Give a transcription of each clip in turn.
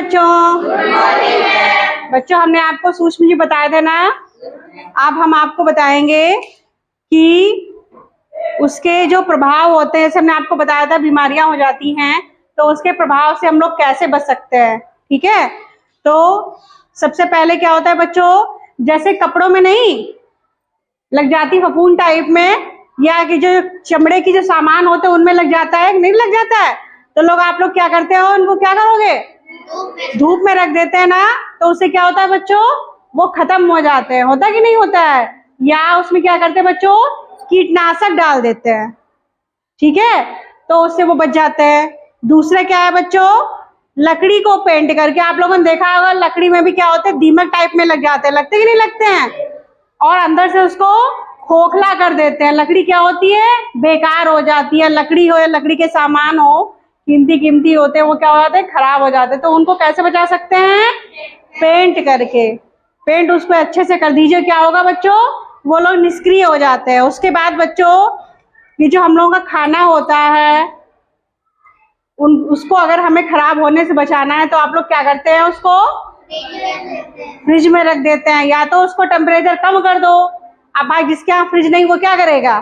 बच्चों। बच्चों हमने आपको सूक्ष्म जीव बताए थे ना, अब हम आपको बताएंगे कि उसके जो प्रभाव होते हैं। जैसे हमने आपको बताया था बीमारियां हो जाती हैं तो उसके प्रभाव से हम लोग कैसे बच सकते हैं। ठीक है, तो सबसे पहले क्या होता है बच्चों, जैसे कपड़ों में नहीं लग जाती फफूंद टाइप में, या कि जो चमड़े की जो सामान होते हैं उनमें लग जाता है, नहीं लग जाता है, तो लोग आप लोग क्या करते हो, उनको क्या करोगे, धूप में रख देते हैं ना, तो उससे क्या होता है बच्चों, वो खत्म हो जाते हैं। होता कि नहीं होता है? या उसमें क्या करते हैं बच्चों, कीटनाशक डाल देते हैं। ठीक है, तो उससे वो बच जाते हैं। दूसरा क्या है बच्चों, लकड़ी को पेंट करके, आप लोगों ने देखा होगा लकड़ी में भी क्या होता है, दीमक टाइप में लग जाते हैं, लगते कि नहीं लगते हैं, और अंदर से उसको खोखला कर देते हैं। लकड़ी क्या होती है, बेकार हो जाती है। लकड़ी हो या लकड़ी के सामान हो, कीमती होते हैं, वो क्या हो जाते हैं, खराब हो जाते हैं। तो उनको कैसे बचा सकते हैं, पेंट करके। पेंट उस पर अच्छे से कर दीजिए, क्या होगा बच्चों, वो लोग निष्क्रिय हो जाते हैं। उसके बाद बच्चों ये जो हम लोगों का खाना होता है उसको अगर हमें खराब होने से बचाना है तो आप लोग क्या करते हैं, उसको फ्रिज में रख देते हैं, या तो उसको टेम्परेचर कम कर दो। अब भाई जिसके यहाँ फ्रिज नहीं वो क्या करेगा,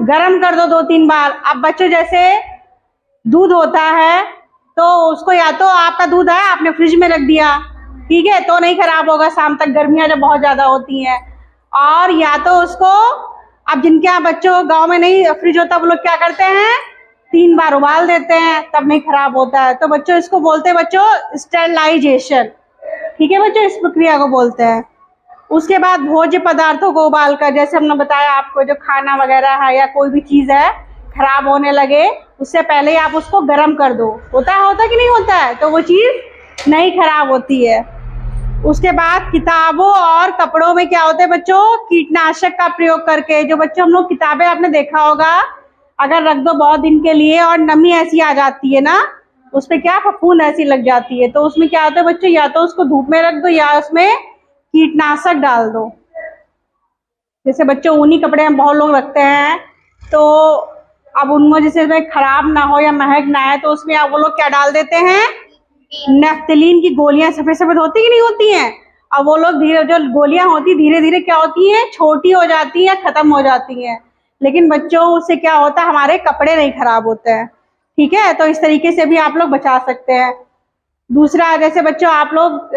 गर्म कर दो 2-3 बार। अब बच्चों जैसे दूध होता है तो उसको या तो आपका दूध है आपने फ्रिज में रख दिया, ठीक है, तो नहीं खराब होगा शाम तक, गर्मियां जब बहुत ज्यादा होती हैं। और या तो उसको, अब जिनके यहाँ बच्चों गांव में नहीं फ्रिज होता वो लोग क्या करते हैं, 3 बार उबाल देते हैं, तब नहीं खराब होता है। तो बच्चों इसको बोलते हैं बच्चों स्टेरलाइजेशन। ठीक है बच्चों, इस प्रक्रिया को बोलते हैं। उसके बाद भोज्य पदार्थों को उबाल कर, जैसे हमने बताया आपको, जो खाना वगैरह है या कोई भी चीज है खराब होने लगे उससे पहले ही आप उसको गर्म कर दो। होता कि नहीं होता है, तो वो चीज नहीं खराब होती है। उसके बाद किताबों और कपड़ों में क्या होता है बच्चों, कीटनाशक का प्रयोग करके। जो बच्चों हम लोग किताबें आपने देखा होगा, अगर रख दो बहुत दिन के लिए और नमी ऐसी आ जाती है ना, उस पर क्या फफूंद ऐसी लग जाती है, तो उसमें क्या होता है बच्चों, या तो उसको धूप में रख दो या उसमें कीटनाशक डाल दो। जैसे बच्चों ऊनी कपड़े हम बहुत लोग रखते हैं, तो अब उनमें जैसे खराब ना हो या महक ना आए, तो उसमें आप वो लोग क्या डाल देते हैं, नेफ्थलीन की गोलियां सफेद सफेद होती कि नहीं होती हैं। अब वो लोग धीरे, जो गोलियां होती धीरे धीरे क्या होती हैं, छोटी हो जाती हैं, खत्म हो जाती हैं। लेकिन बच्चों उससे क्या होता है, हमारे कपड़े नहीं खराब होते हैं। ठीक है, तो इस तरीके से भी आप लोग बचा सकते हैं। दूसरा, जैसे बच्चों आप लोग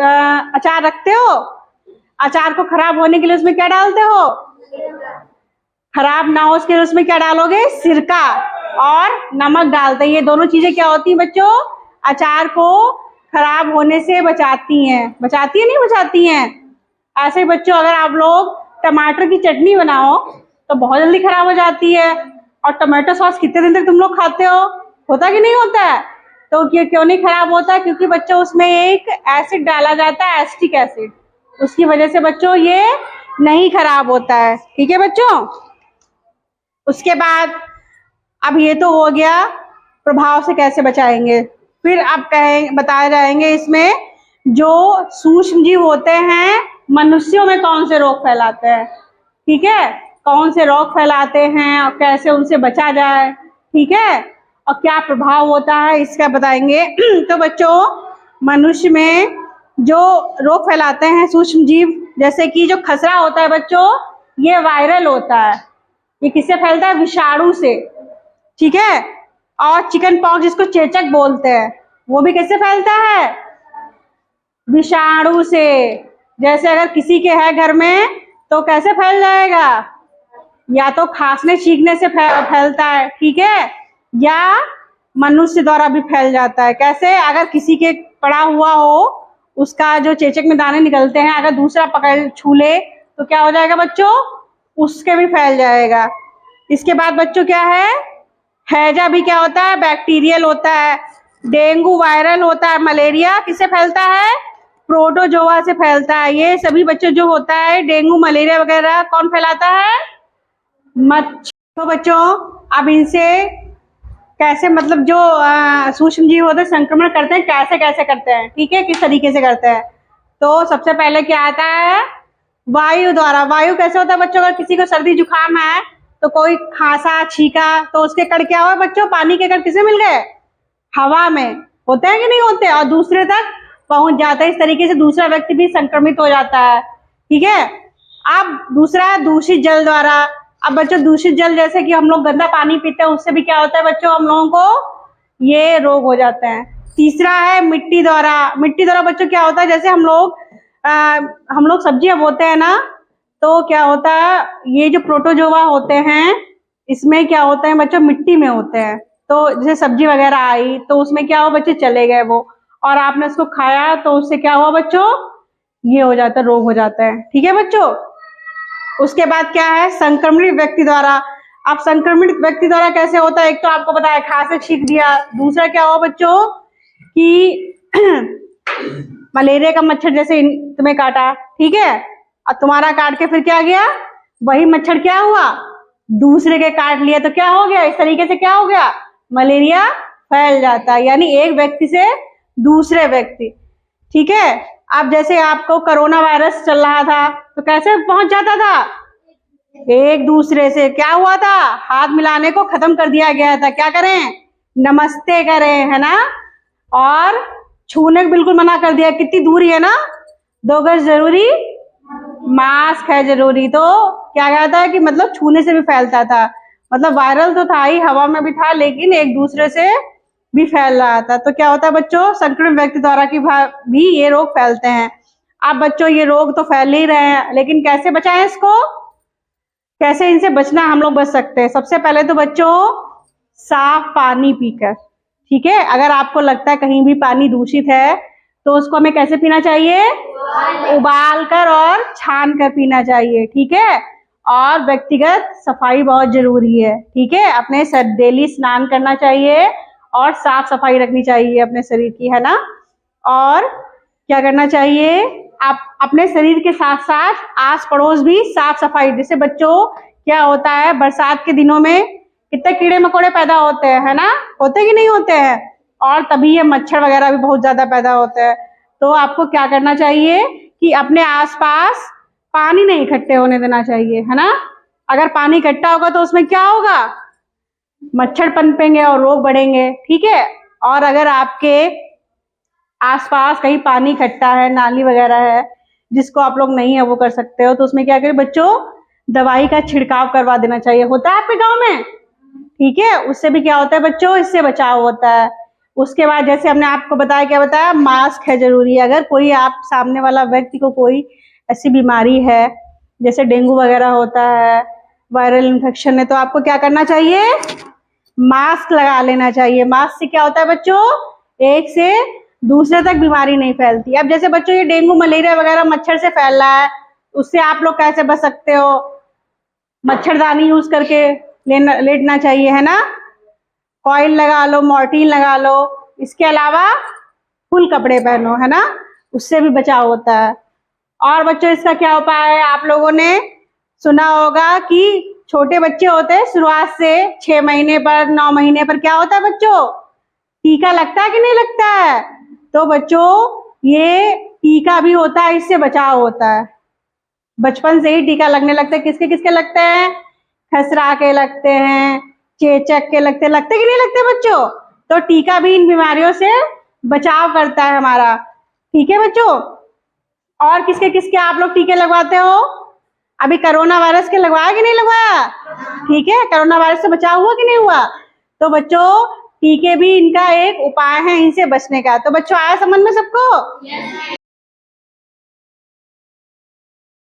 अचार रखते हो, अचार को खराब होने के लिए उसमें क्या डालते हो, खराब ना हो उसके लिए उसमें क्या डालोगे, सिरका और नमक डालते हैं। ये दोनों चीजें क्या होती हैं बच्चों, अचार को खराब होने से बचाती हैं। बचाती है नहीं बचाती हैं। ऐसे बच्चों अगर आप लोग टमाटर की चटनी बनाओ तो बहुत जल्दी खराब हो जाती है, और टमाटो सॉस कितने दिन तक तुम लोग खाते हो, होता कि नहीं होता है। तो क्यों नहीं खराब होता है, क्योंकि बच्चों उसमें एक एसिड डाला जाता है, एसिटिक एसिड, उसकी वजह से बच्चों ये नहीं खराब होता है। ठीक है बच्चों, उसके बाद अब ये तो हो गया प्रभाव से कैसे बचाएंगे। फिर अब बताए जाएंगे इसमें जो सूक्ष्म जीव होते हैं मनुष्यों में कौन से रोग फैलाते हैं। ठीक है, कौन से रोग फैलाते हैं और कैसे उनसे बचा जाए, ठीक है, और क्या प्रभाव होता है इसका बताएंगे। तो बच्चों मनुष्य में जो रोग फैलाते हैं सूक्ष्म जीव, जैसे कि जो खसरा होता है बच्चों, ये वायरल होता है। ये किससे फैलता है, विषाणु से। ठीक है, और चिकन पॉक्स जिसको चेचक बोलते हैं, वो भी कैसे फैलता है, विषाणु से। जैसे अगर किसी के है घर में तो कैसे फैल जाएगा, या तो खांसने छींकने से फैलता है, ठीक है, या मनुष्य द्वारा भी फैल जाता है। कैसे, अगर किसी के पड़ा हुआ हो, उसका जो चेचक में दाने निकलते हैं, अगर दूसरा पकड़ छू ले तो क्या हो जाएगा बच्चों, उसके भी फैल जाएगा। इसके बाद बच्चों क्या है, हैजा भी क्या होता है, बैक्टीरियल होता है। डेंगू वायरल होता है। मलेरिया किससे फैलता है, प्रोटोजोआ से फैलता है। ये सभी बच्चों जो होता है डेंगू मलेरिया वगैरह कौन फैलाता है, मच्छर। तो बच्चों अब इनसे कैसे, मतलब जो सूक्ष्म जीव होते हैं संक्रमण करते हैं, कैसे कैसे करते हैं, ठीक है, किस तरीके से करते हैं। तो सबसे पहले क्या आता है, वायु द्वारा। वायु कैसे होता है बच्चों, अगर किसी को सर्दी जुकाम है तो कोई खांसा छींका तो उसके कण क्या हुआ बच्चों, पानी के कण किसे मिल गए, हवा में। होते हैं कि नहीं होते, और दूसरे तक पहुंच जाता है। इस तरीके से दूसरा व्यक्ति भी संक्रमित हो जाता है। ठीक है। अब दूसरा दूषित जल द्वारा। अब बच्चों दूषित जल जैसे कि हम लोग गंदा पानी पीते हैं, उससे भी क्या होता है बच्चों, हम लोगों को ये रोग हो जाते हैं। तीसरा है मिट्टी द्वारा। मिट्टी द्वारा बच्चों क्या होता है, जैसे हम लोग सब्जियां बोते हैं ना, तो क्या होता है ये जो प्रोटोजोआ होते हैं इसमें क्या होता है बच्चों, मिट्टी में होते हैं। तो जैसे सब्जी वगैरह आई तो उसमें क्या हुआ बच्चे, चले गए वो, और आपने उसको खाया तो उससे क्या हुआ बच्चों, ये हो जाता है, रोग हो जाता है। ठीक है बच्चों। उसके बाद क्या है, संक्रमित व्यक्ति द्वारा। अब संक्रमित व्यक्ति द्वारा कैसे होता है, एक तो आपको पता है खांसी छींक दिया, दूसरा क्या हुआ बच्चों कि मलेरिया का मच्छर जैसे तुम्हें काटा, ठीक है, और तुम्हारा काट के फिर क्या गया, वही मच्छर क्या हुआ, दूसरे के काट लिया, तो क्या हो गया, इस तरीके से क्या हो गया, मलेरिया फैल जाता है, यानी एक व्यक्ति से दूसरे व्यक्ति। ठीक है। अब जैसे आपको कोरोना वायरस चल रहा था तो कैसे पहुंच जाता था, एक दूसरे से क्या हुआ था, हाथ मिलाने को खत्म कर दिया गया था, क्या करें, नमस्ते करें, है ना, और छूने को बिल्कुल मना कर दिया। कितनी दूरी है ना, 2 गज जरूरी, मास्क है जरूरी। तो क्या कहता है कि मतलब छूने से भी फैलता था, मतलब वायरल तो था ही, हवा में भी था, लेकिन एक दूसरे से भी फैल रहा था। तो क्या होता है बच्चों, संक्रमित व्यक्ति द्वारा की भी ये रोग फैलते हैं। अब बच्चों ये रोग तो फैल ही रहे हैं, लेकिन कैसे बचाएं इसको, कैसे इनसे बचना हम लोग बच सकते हैं। सबसे पहले तो बच्चों साफ पानी पीकर। ठीक है। अगर आपको लगता है कहीं भी पानी दूषित है तो उसको हमें कैसे पीना चाहिए, उबाल कर और छान कर पीना चाहिए। ठीक है। और व्यक्तिगत सफाई बहुत जरूरी है। ठीक है। अपने डेली स्नान करना चाहिए और साफ सफाई रखनी चाहिए अपने शरीर की, है ना। और क्या करना चाहिए, आप अपने शरीर के साथ साथ आस पड़ोस भी साफ सफाई। जैसे बच्चों क्या होता है, बरसात के दिनों में कितने कीड़े मकोड़े पैदा होते हैं, है ना, होते कि नहीं होते हैं, और तभी ये मच्छर वगैरह भी बहुत ज्यादा पैदा होते हैं। तो आपको क्या करना चाहिए कि अपने आसपास पानी नहीं इकट्ठे होने देना चाहिए, है ना। अगर पानी इकट्ठा होगा तो उसमें क्या होगा, मच्छर पनपेंगे और रोग बढ़ेंगे। ठीक है। और अगर आपके आसपास कहीं पानी इकट्ठा है, नाली वगैरह है, जिसको आप लोग नहीं है वो कर सकते हो, तो उसमें क्या करें बच्चों, दवाई का छिड़काव करवा देना चाहिए। होता है आपके गांव में, ठीक है। उससे भी क्या होता है बच्चों, इससे बचाव होता है। उसके बाद जैसे हमने आपको बताया, क्या बताया, मास्क है जरूरी। अगर कोई आप सामने वाला व्यक्ति को कोई ऐसी बीमारी है जैसे डेंगू वगैरह होता है, वायरल इन्फेक्शन है, तो आपको क्या करना चाहिए, मास्क लगा लेना चाहिए। मास्क से क्या होता है बच्चों, एक से दूसरे तक बीमारी नहीं फैलती। अब जैसे बच्चों ये डेंगू मलेरिया वगैरह मच्छर से फैल रहा है, उससे आप लोग कैसे बच सकते हो, मच्छरदानी यूज करके लेटना चाहिए, है ना, कॉइल लगा लो, मॉर्टीन लगा लो। इसके अलावा फुल कपड़े पहनो, है ना, उससे भी बचाव होता है। और बच्चों इसका क्या उपाय है, आप लोगों ने सुना होगा कि छोटे बच्चे होते हैं शुरुआत से 6 महीने पर, 9 महीने पर क्या होता है बच्चों, टीका लगता है कि नहीं लगता है। तो बच्चों ये टीका भी होता है, इससे बचाव होता है। बचपन से ही टीका लगने लगता है। किसके किसके लगते हैं, खसरा के लगते हैं, चेचक के लगते कि नहीं लगते बच्चों। तो टीका भी इन बीमारियों से बचाव करता है हमारा। ठीक है बच्चों। और किसके किसके आप लोग टीके लगवाते हो, अभी कोरोना वायरस के लगवाया कि नहीं लगवाया, ठीक है, कोरोना वायरस से बचाव हुआ कि नहीं हुआ। तो बच्चों टीके भी इनका एक उपाय है इनसे बचने का। तो बच्चों आया समझ में सबको।